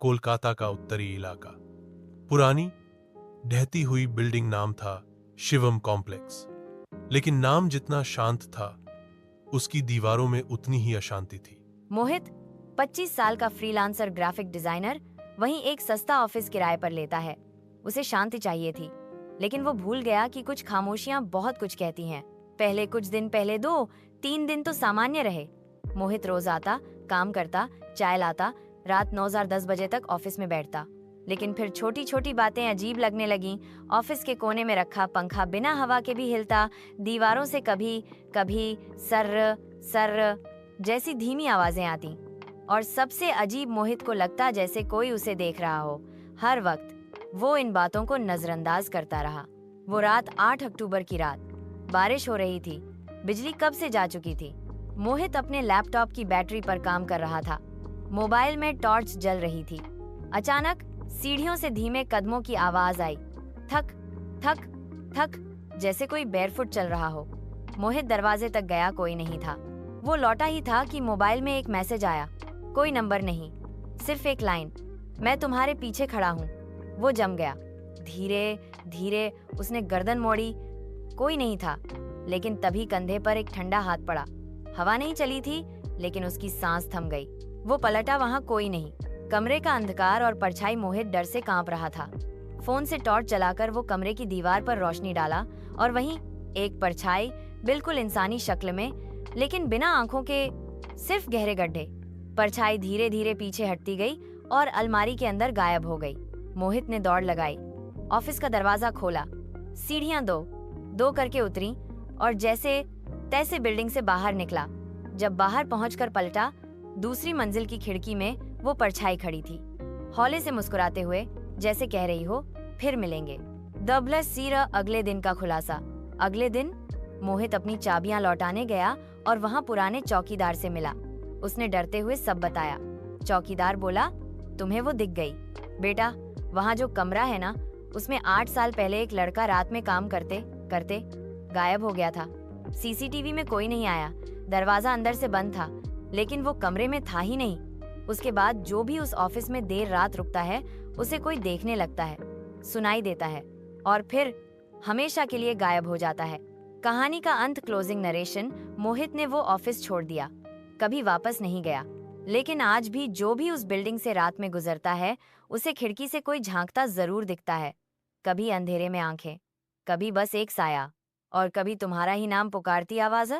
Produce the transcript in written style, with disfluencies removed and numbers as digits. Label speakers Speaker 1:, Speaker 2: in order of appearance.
Speaker 1: कोलकाता का उत्तरी इलाका। पुरानी ढहती हुई बिल्डिंग नाम था शिवम कॉम्प्लेक्स, लेकिन नाम जितना शांत था उसकी दीवारों में उतनी ही अशांति थी।
Speaker 2: मोहित 25 साल का फ्रीलांसर ग्राफिक डिजाइनर वहीं एक सस्ता ऑफिस किराए पर लेता है। उसे शांति चाहिए थी, लेकिन वो भूल गया कि कुछ खामोशियां बहुत कुछ कहती हैं। पहले कुछ दिन, पहले 2-3 दिन तो सामान्य रहे। मोहित रोज आता, काम करता, चाय लाता, रात 9-10 बजे तक ऑफिस में बैठता। लेकिन फिर छोटी छोटी बातें अजीब लगने लगीं। ऑफिस के कोने में रखा पंखा बिना हवा के भी हिलता, दीवारों से कभी कभी सर्र सर्र जैसी धीमी आवाजें आती, और सबसे अजीब, मोहित को लगता जैसे कोई उसे देख रहा हो। हर वक्त वो इन बातों को नजरअंदाज करता रहा। वो रात 8 अक्टूबर की रात, बारिश हो रही थी, बिजली कब से जा चुकी थी। मोहित अपने लैपटॉप की बैटरी पर काम कर रहा था। मोबाइल में टॉर्च जल रही थी। अचानक सीढ़ियों से धीमे कदमों की आवाज आई। थक थक थक, जैसे कोई बेयरफुट चल रहा हो। मोहित दरवाजे तक गया, कोई नहीं था। वो लौटा ही था कि मोबाइल में एक मैसेज आया। कोई नंबर नहीं, सिर्फ एक लाइन, मैं तुम्हारे पीछे खड़ा हूँ। वो जम गया। धीरे धीरे उसने गर्दन मोड़ी, कोई नहीं था। लेकिन तभी कंधे पर एक ठंडा हाथ पड़ा। हवा नहीं चली थी, लेकिन उसकी सांस थम गई। वो पलटा, वहां कोई नहीं। कमरे का अंधकार और परछाई। मोहित डर से कांप रहा था। फोन से टॉर्च जलाकर वो कमरे की दीवार पर रोशनी डाला, और वहीं एक परछाई, बिल्कुल इंसानी शक्ल में, लेकिन बिना आंखों के, सिर्फ गहरे गड्ढे। परछाई धीरे धीरे पीछे हटती गई और अलमारी के अंदर गायब हो गई। मोहित ने दौड़ लगाई, ऑफिस का दरवाजा खोला, सीढ़ियां दो दो करके उतरी और जैसे तैसे बिल्डिंग से बाहर निकला। जब बाहर पहुंचकर पलटा, दूसरी मंजिल की खिड़की में वो परछाई खड़ी थी, हौले से मुस्कुराते हुए, जैसे कह रही हो फिर मिलेंगे। अगले दिन का खुलासा। अगले दिन मोहित अपनी चाबियां लौटाने गया और वहां पुराने चौकीदार से मिला। उसने डरते हुए सब बताया। चौकीदार बोला, तुम्हें वो दिख गई बेटा, वहां जो कमरा है ना, उसमें 8 साल पहले एक लड़का रात में काम करते करते गायब हो गया था। सीसीटीवी में कोई नहीं आया, दरवाजा अंदर से बंद था, लेकिन वो कमरे में था ही नहीं। उसके बाद जो भी उस ऑफिस में देर रात रुकता है, उसे कोई देखने लगता है, सुनाई देता है, और फिर हमेशा के लिए गायब हो जाता है। कहानी का अंत। Closing narration. मोहित ने वो ऑफिस छोड़ दिया, कभी वापस नहीं गया। लेकिन आज भी जो भी उस बिल्डिंग से रात में गुजरता है, उसे खिड़की से कोई झांकता जरूर दिखता है। कभी अंधेरे में आंखें, कभी बस एक साया, और कभी तुम्हारा ही नाम पुकारती आवाज।